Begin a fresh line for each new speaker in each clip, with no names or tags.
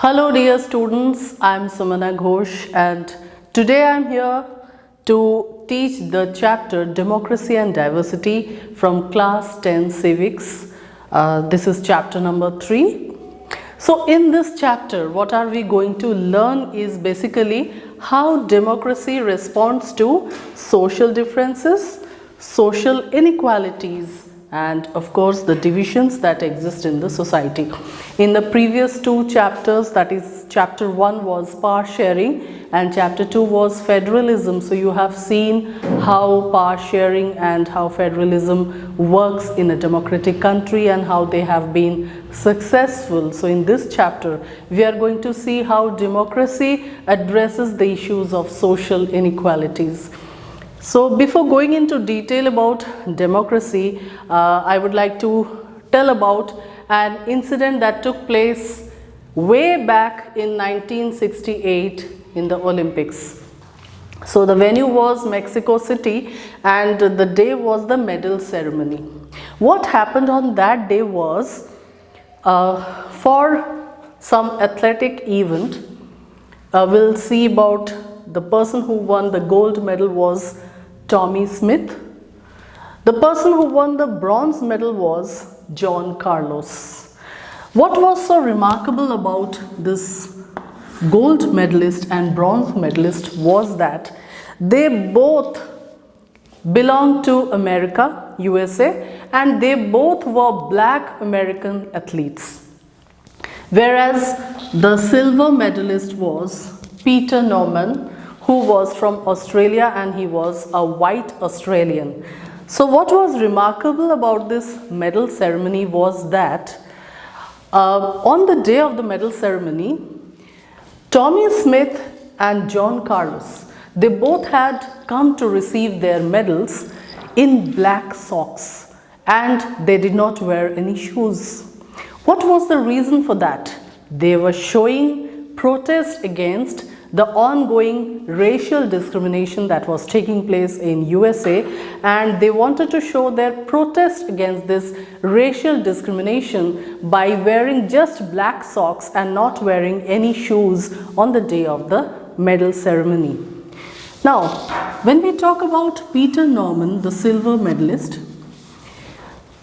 Hello dear students, I am Sumana Ghosh and today I am here to teach the chapter Democracy and Diversity from class 10 Civics. This is chapter number 3. So in this chapter what are we going to learn is basically how democracy responds to social differences, social inequalities, and of course the divisions that exist in the society. In the previous two chapters, that is chapter 1 was power sharing and chapter 2 was federalism. So you have seen how power sharing and how federalism works in a democratic country and how they have been successful. So in this chapter we are going to see how democracy addresses the issues of social inequalities. So before going into detail about democracy, I would like to tell about an incident that took place way back in 1968 in the Olympics. So the venue was Mexico City and the day was the medal ceremony. What happened on that day was for some athletic event, we'll see about the person who won the gold medal was Tommy Smith. The person who won the bronze medal was John Carlos. What was so remarkable about this gold medalist and bronze medalist was that they both belonged to America, USA, and they both were black American athletes. Whereas the silver medalist was Peter Norman, who was from Australia and he was a white Australian. So what was remarkable about this medal ceremony was that on the day of the medal ceremony, Tommy Smith and John Carlos, they both had come to receive their medals in black socks and they did not wear any shoes. What was the reason for that? They were showing protest against the ongoing racial discrimination that was taking place in USA, and they wanted to show their protest against this racial discrimination by wearing just black socks and not wearing any shoes on the day of the medal ceremony. Now, when we talk about Peter Norman, the silver medalist,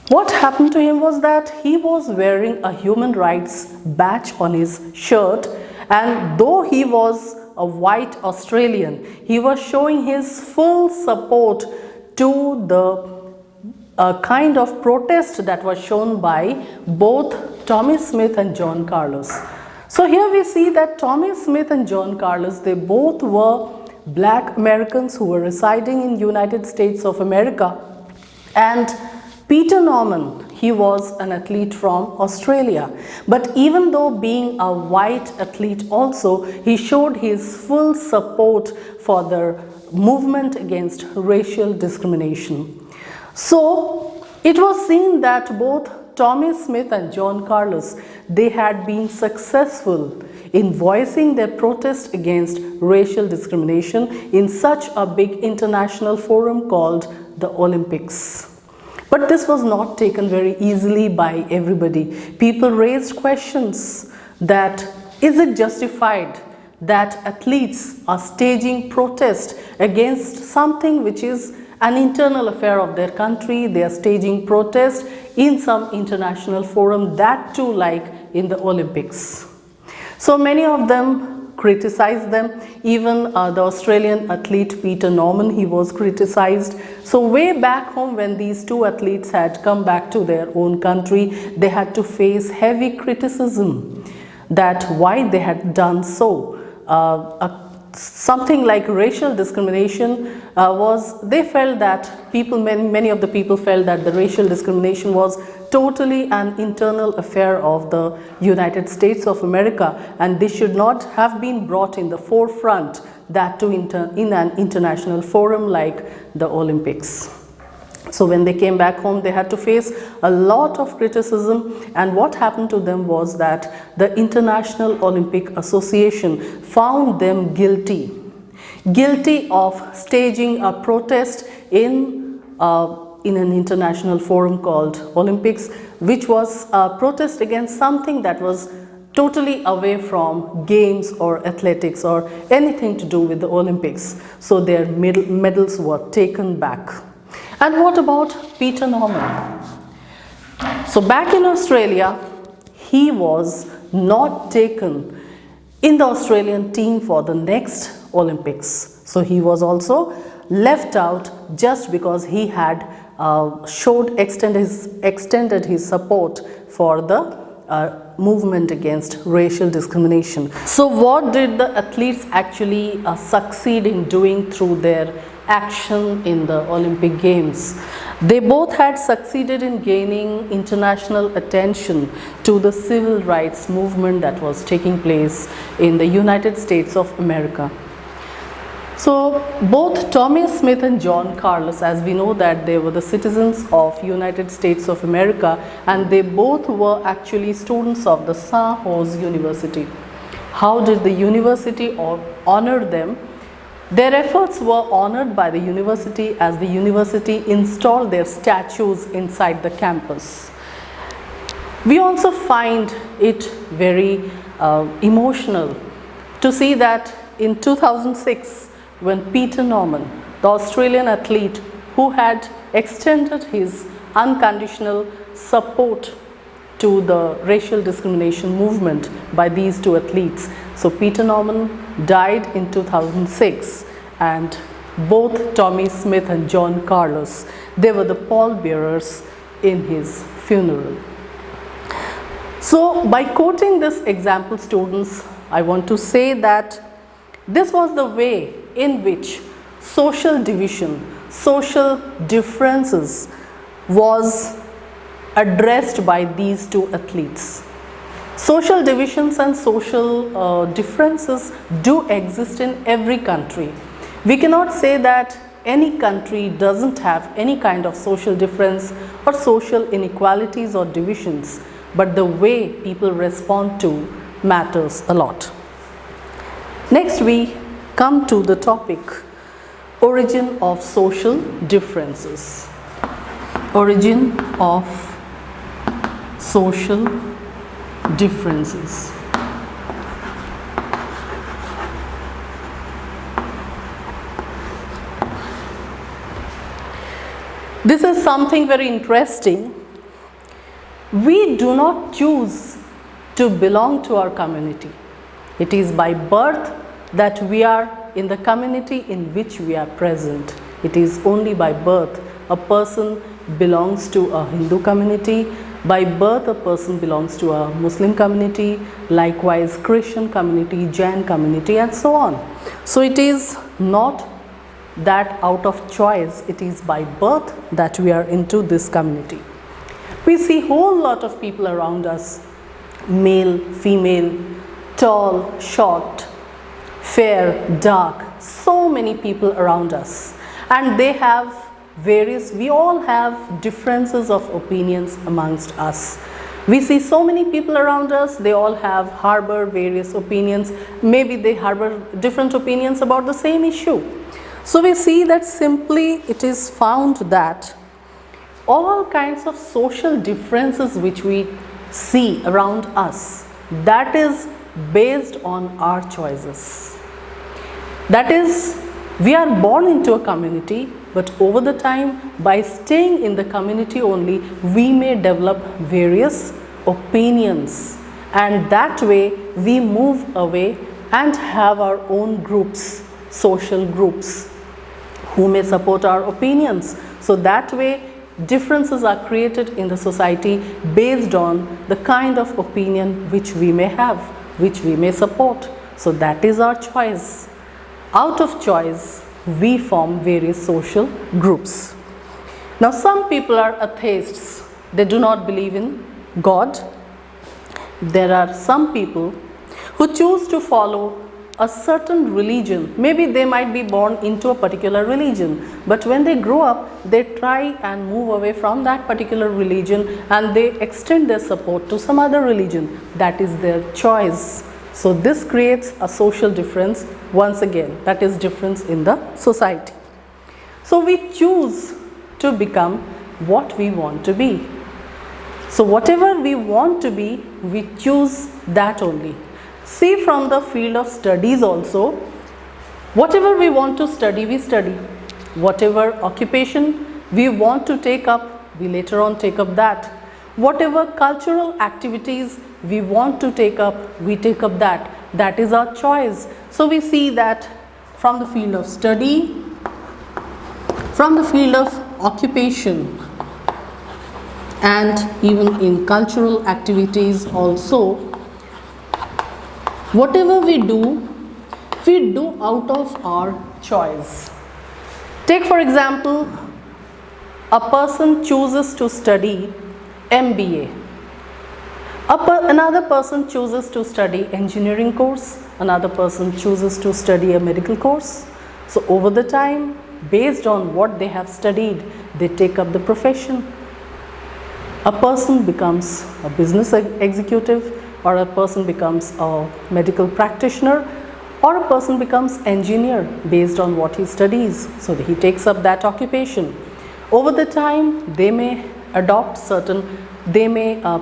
what happened to him was that he was wearing a human rights badge on his shirt, and though he was a white Australian, he was showing his full support to the kind of protest that was shown by both Tommy Smith and John Carlos. So here we see that Tommy Smith and John Carlos, they both were black Americans who were residing in United States of America, and Peter Norman, he was an athlete from Australia, but even though being a white athlete also, he showed his full support for the movement against racial discrimination. So it was seen that both Tommy Smith and John Carlos, they had been successful in voicing their protest against racial discrimination in such a big international forum called the Olympics. But this was not taken very easily by everybody. People raised questions that is it justified that athletes are staging protest against something which is an internal affair of their country. They are staging protest in some international forum, that too like in the Olympics. So many of them criticized them. Even the Australian athlete Peter Norman, he was criticized. So way back home, when these two athletes had come back to their own country, they had to face heavy criticism that why they had done so. Something like racial discrimination was, they felt that many of the people felt that the racial discrimination was totally an internal affair of the United States of America, and this should not have been brought in the forefront, that too in an international forum like the Olympics. So when they came back home, they had to face a lot of criticism, and what happened to them was that the International Olympic Association found them guilty of staging a protest in an international forum called Olympics, which was a protest against something that was totally away from games or athletics or anything to do with the Olympics. So their medals were taken back. And what about Peter Norman? So back in Australia, he was not taken in the Australian team for the next Olympics. So he was also left out just because he had extended his support for the movement against racial discrimination. So what did the athletes actually succeed in doing through their action in the Olympic Games? They both had succeeded in gaining international attention to the civil rights movement that was taking place in the United States of America. So both Tommy Smith and John Carlos, as we know that they were the citizens of United States of America, and they both were actually students of the St. Jose University. How did the university honor them? Their efforts were honored by the university as the university installed their statues inside the campus. We also find it very emotional to see that in 2006, when Peter Norman, the Australian athlete who had extended his unconditional support to the racial discrimination movement by these two athletes. So Peter Norman died in 2006, and both Tommy Smith and John Carlos, they were the pallbearers in his funeral. So by quoting this example, students, I want to say that this was the way in which social division, social differences was addressed by these two athletes. Social divisions and social differences do exist in every country. We cannot say that any country doesn't have any kind of social difference or social inequalities or divisions, but the way people respond to matters a lot. Next, we come to the topic, origin of social differences. Origin of social differences. This is something very interesting. We do not choose to belong to our community. It is by birth that we are in the community in which we are present. It is only by birth a person belongs to a Hindu community, by birth a person belongs to a Muslim community, likewise Christian community, Jain community, and so on. So it is not that out of choice, it is by birth that we are into this community. We see a whole lot of people around us, male, female, tall, short, fair, dark, so many people around us, and they have we all have differences of opinions amongst us. We see so many people around us, they all harbor various opinions, maybe they harbor different opinions about the same issue. So we see that simply it is found that all kinds of social differences which we see around us, that is based on our choices. That is, we are born into a community, but over the time, by staying in the community only, we may develop various opinions, and that way we move away and have our own groups, social groups, who may support our opinions. So that way differences are created in the society based on the kind of opinion which we may have, which we may support. So that is our choice. Out of choice, we form various social groups. Now some people are atheists. They do not believe in God. There are some people who choose to follow a certain religion. Maybe they might be born into a particular religion, but when they grow up, they try and move away from that particular religion and they extend their support to some other religion. That is their choice. So this creates a social difference once again, that is difference in the society. So we choose to become what we want to be. So whatever we want to be, we choose that only. See, from the field of studies also, whatever we want to study, we study. Whatever occupation we want to take up, we later on take up that. Whatever cultural activities we want to take up, we take up that. That is our choice. So we see that from the field of study, from the field of occupation, and even in cultural activities also, whatever we do out of our choice. Take for example, a person chooses to study MBA. Another person chooses to study engineering course. Another person chooses to study a medical course. So over the time, based on what they have studied, they take up the profession. A person becomes a business executive, or a person becomes a medical practitioner, or a person becomes engineer based on what he studies. So he takes up that occupation. Over the time, they may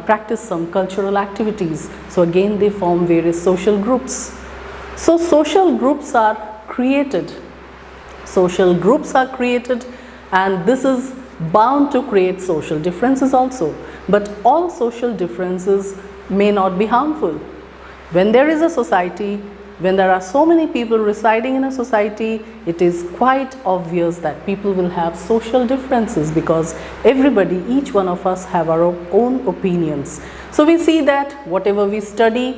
practice some cultural activities. So again, they form various social groups. So social groups are created. Social groups are created, and this is bound to create social differences also. But all social differences may not be harmful. When there is a society, when there are so many people residing in a society, it is quite obvious that people will have social differences, because everybody, each one of us, have our own opinions. So we see that whatever we study,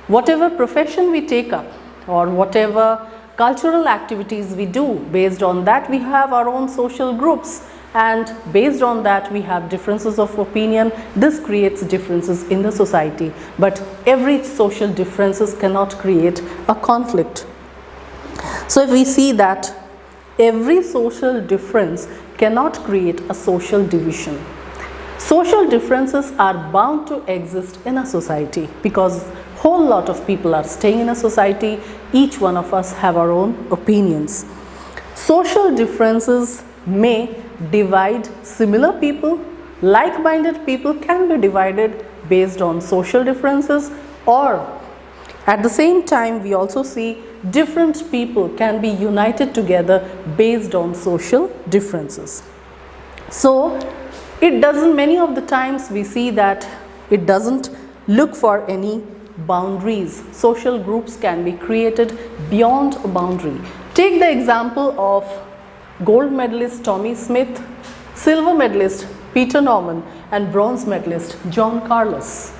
whatever profession we take up, or whatever cultural activities we do, based on that we have our own social groups, and based on that we have differences of opinion. This creates differences in the society, but every social differences cannot create a conflict. So if we see that every social difference cannot create a social division. Social differences are bound to exist in a society, because whole lot of people are staying in a society. Each one of us have our own opinions. Social differences may divide similar people. Like-minded people can be divided based on social differences, or at the same time we also see different people can be united together based on social differences. So it doesn't, many of the times we see that it doesn't look for any boundaries. Social groups can be created beyond a boundary. Take the example of gold medalist Tommy Smith, silver medalist Peter Norman, and bronze medalist John Carlos.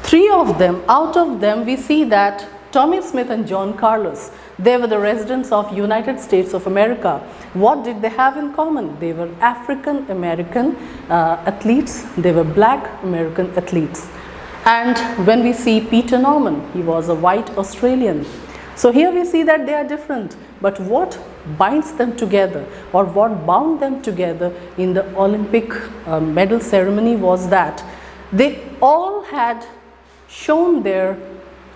Three of them, out of them we see that Tommy Smith and John Carlos, they were the residents of United States of America. What did they have in common? They were African American athletes, they were black American athletes. And when we see Peter Norman, he was a white Australian. So here we see that they are different, but what binds them together, or what bound them together in the Olympic medal ceremony, was that they all had shown their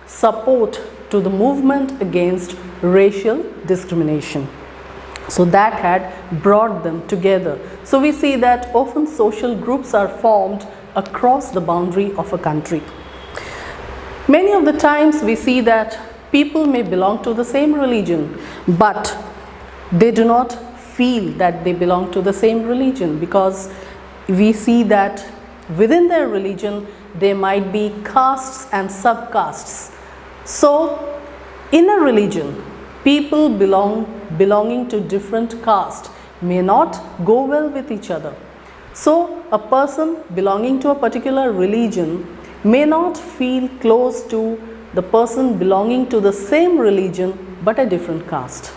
support to the movement against racial discrimination. So that had brought them together. So we see that often social groups are formed across the boundary of a country. Many of the times we see that people may belong to the same religion, but they do not feel that they belong to the same religion, because we see that within their religion there might be castes and subcastes. So in a religion, people belonging to different castes may not go well with each other. So a person belonging to a particular religion may not feel close to the person belonging to the same religion but a different caste.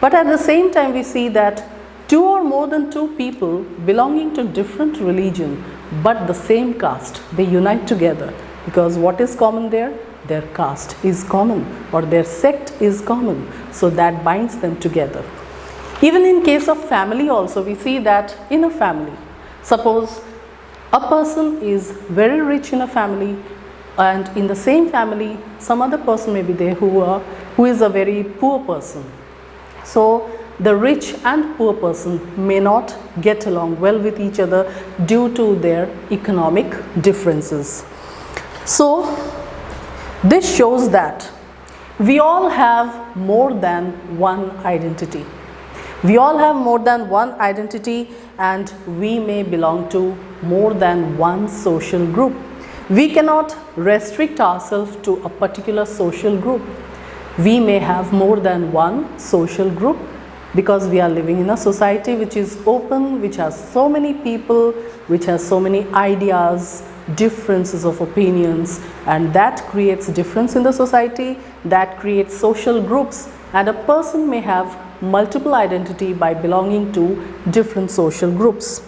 But at the same time we see that two or more than two people belonging to different religion but the same caste, they unite together, because what is common there? Their caste is common, or their sect is common. So that binds them together. Even in case of family also, we see that in a family, suppose a person is very rich in a family, and in the same family some other person may be there who is a very poor person. So the rich and poor person may not get along well with each other due to their economic differences. So, this shows that we all have more than one identity. We all have more than one identity, and we may belong to more than one social group. We cannot restrict ourselves to a particular social group. We may have more than one social group because we are living in a society which is open, which has so many people, which has so many ideas, differences of opinions, and that creates difference in the society, that creates social groups, and a person may have multiple identity by belonging to different social groups.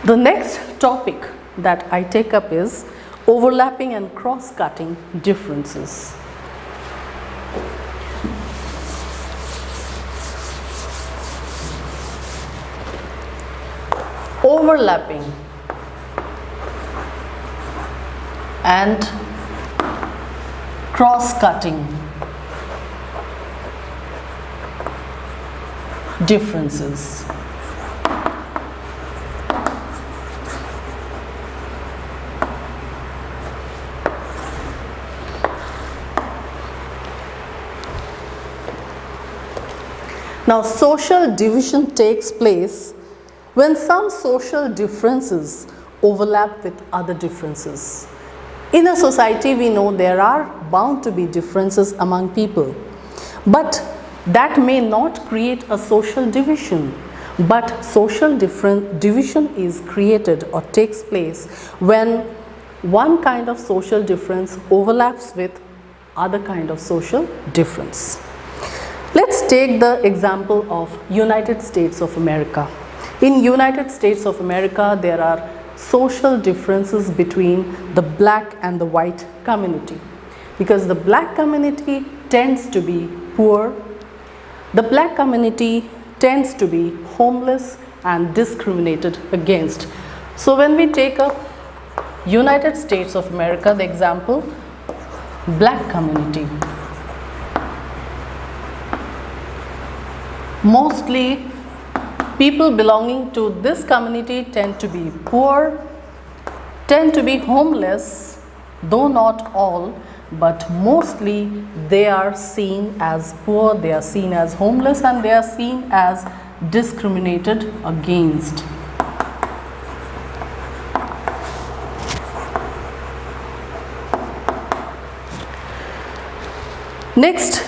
The next topic that I take up is overlapping and cross-cutting differences. Overlapping and cross-cutting differences. Now, social division takes place when some social differences overlap with other differences. In a society, we know there are bound to be differences among people, but that may not create a social division. But social division is created or takes place when one kind of social difference overlaps with other kind of social difference. Let's take the example of United States of America. In United States of America, there are social differences between the black and the white community, because the black community tends to be poor, the black community tends to be homeless and discriminated against. So when we take up United States of America, the example, black community, mostly people belonging to this community tend to be poor, tend to be homeless, though not all, but mostly they are seen as poor, they are seen as homeless, and they are seen as discriminated against. Next,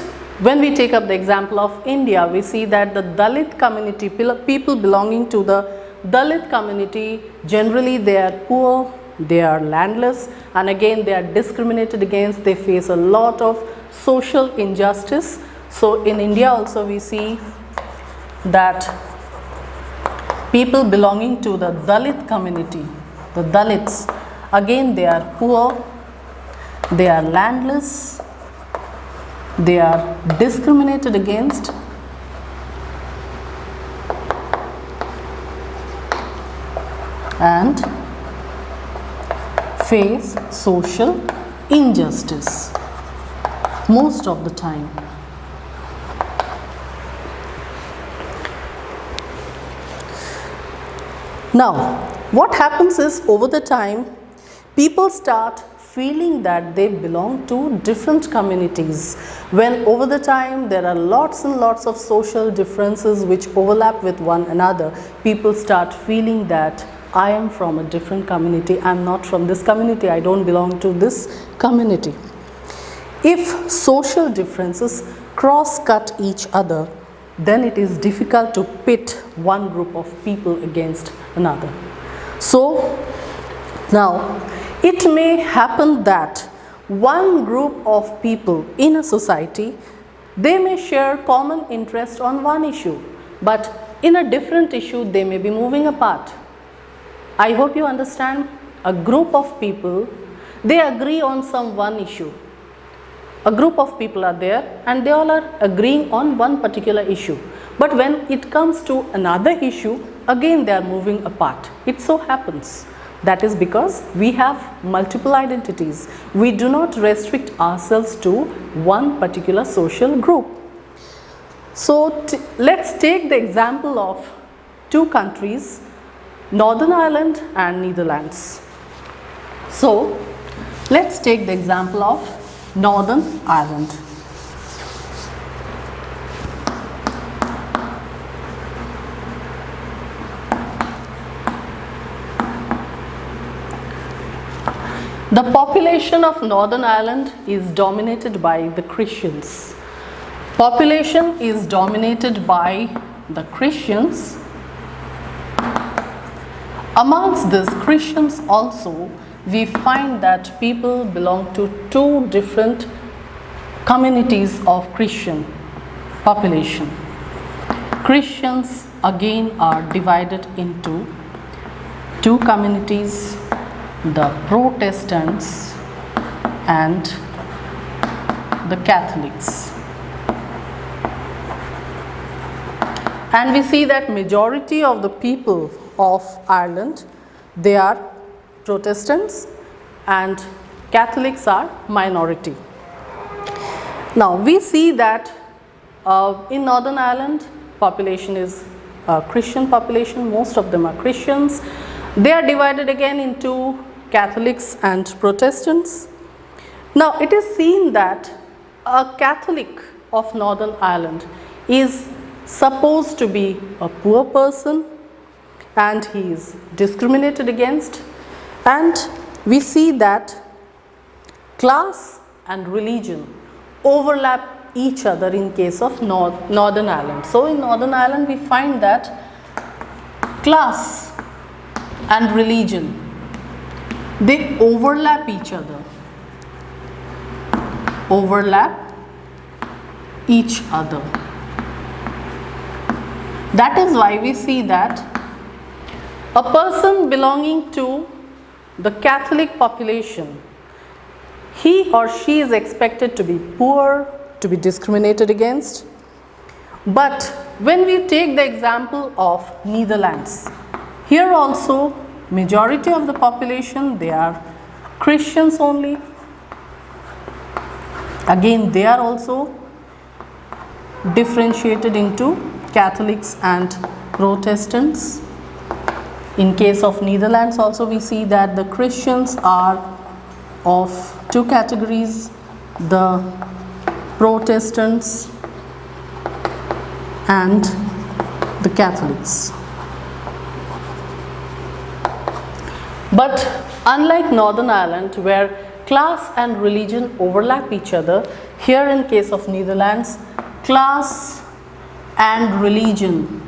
when we take up the example of India, we see that the Dalit community, people belonging to the Dalit community, generally they are poor, they are landless, and again they are discriminated against, they face a lot of social injustice. So in India also we see that people belonging to the Dalit community, the Dalits, again they are poor, they are landless, they are discriminated against, and face social injustice most of the time. Now, what happens is, over the time, people start feeling that they belong to different communities. When over the time there are lots and lots of social differences which overlap with one another, people start feeling that I am from a different community, I am not from this community, I don't belong to this community. If social differences cross-cut each other, then it is difficult to pit one group of people against another. So now, it may happen that one group of people in a society, they may share common interest on one issue, but in a different issue they may be moving apart. I hope you understand. A group of people, they agree on some one issue. A group of people are there and they all are agreeing on one particular issue. But when it comes to another issue, again they are moving apart. It so happens. That is because we have multiple identities. We do not restrict ourselves to one particular social group. So let's take the example of two countries, Northern Ireland and Netherlands. So let's take the example of Northern Ireland. The population of Northern Ireland is dominated by the Christians. Population is dominated by the Christians. Amongst these Christians also, we find that people belong to two different communities of Christian population. Christians again are divided into two communities, the Protestants and the Catholics. And we see that majority of the people of Ireland, they are Protestants and Catholics are minority. Now we see that in Northern Ireland, population is Christian population, most of them are Christians. They are divided again into Catholics and Protestants. Now it is seen that a Catholic of Northern Ireland is supposed to be a poor person and he is discriminated against, and we see that class and religion overlap each other in case of Northern Ireland. So in Northern Ireland we find that class and religion, they overlap each other, That is why we see that a person belonging to the Catholic population, he or she is expected to be poor, to be discriminated against. But when we take the example of Netherlands, here also majority of the population, they are Christians only. Again, they are also differentiated into Catholics and Protestants. In case of Netherlands also we see that the Christians are of two categories, the Protestants and the Catholics. But unlike Northern Ireland, where class and religion overlap each other, here in case of Netherlands, class and religion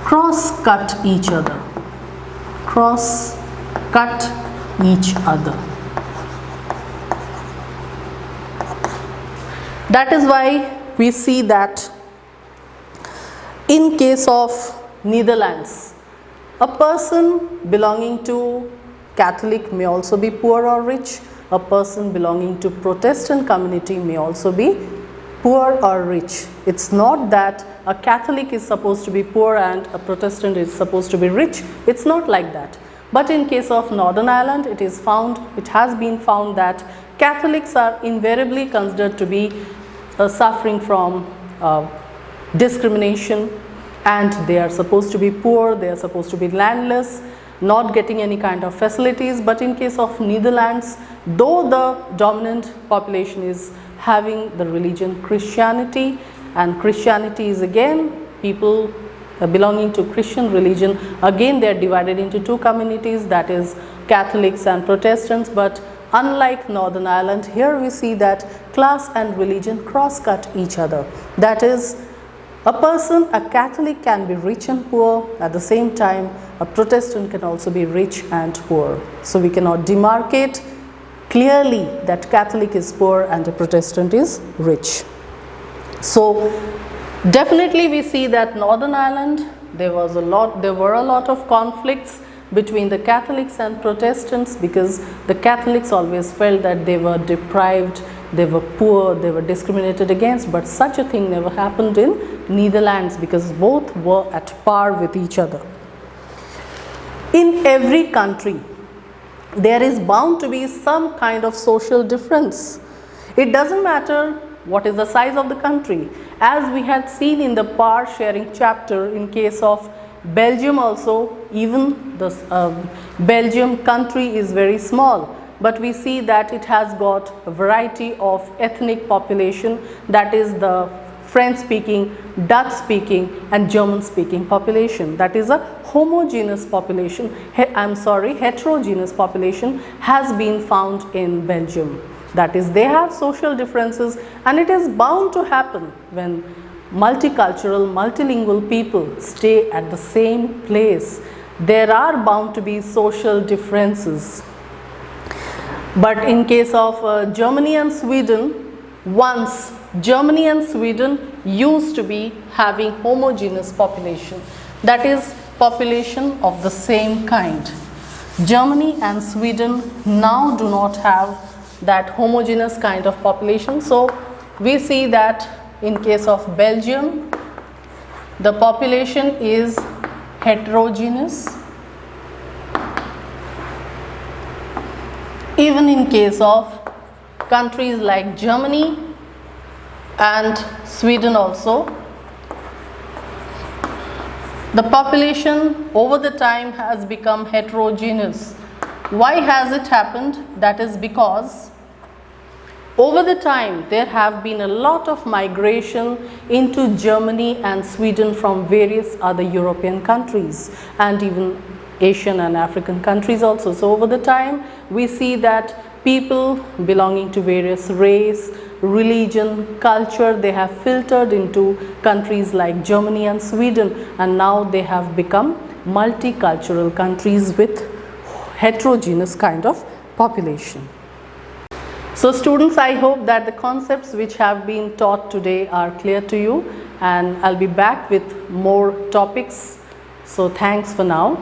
cross-cut each other. That is why we see that in case of Netherlands, a person belonging to Catholic may also be poor or rich. A person belonging to Protestant community may also be poor or rich. It's not that a Catholic is supposed to be poor and a Protestant is supposed to be rich. It's not like that. But in case of Northern Ireland, it has been found that Catholics are invariably considered to be suffering from discrimination, and they are supposed to be poor, they are supposed to be landless, not getting any kind of facilities. But in case of Netherlands, though the dominant population is having the religion Christianity, and Christianity is again people belonging to Christian religion, again they are divided into two communities, that is Catholics and Protestants. But unlike Northern Ireland, here we see that class and religion cross-cut each other. That is, a person, a Catholic can be rich and poor, at the same time a Protestant can also be rich and poor. So we cannot demarcate clearly that Catholic is poor and a Protestant is rich. So definitely we see that Northern Ireland, there were a lot of conflicts between the Catholics and Protestants, because the Catholics always felt that they were deprived, they were poor, they were discriminated against. But such a thing never happened in Netherlands, because both were at par with each other. In every country, there is bound to be some kind of social difference. It doesn't matter What is the size of the country? As we had seen in the power sharing chapter, in case of Belgium also, even the Belgium country is very small, but we see that it has got a variety of ethnic population, that is the French speaking, Dutch speaking and German speaking population. That is a homogeneous population, heterogeneous population has been found in Belgium. That is, they have social differences, and it is bound to happen when multicultural, multilingual people stay at the same place. There are bound to be social differences. But in case of Germany and Sweden, once Germany and Sweden used to be having homogeneous population, that is population of the same kind. Germany and Sweden now do not have that homogeneous kind of population. So we see that in case of Belgium, the population is heterogeneous. Even in case of countries like Germany and Sweden also, the population over the time has become heterogeneous. Why has it happened? That is because over the time there have been a lot of migration into Germany and Sweden from various other European countries and even Asian and African countries also. So over the time we see that people belonging to various race, religion, culture, they have filtered into countries like Germany and Sweden, and now they have become multicultural countries with heterogeneous kind of population. So students, I hope that the concepts which have been taught today are clear to you, and I'll be back with more topics. So thanks for now.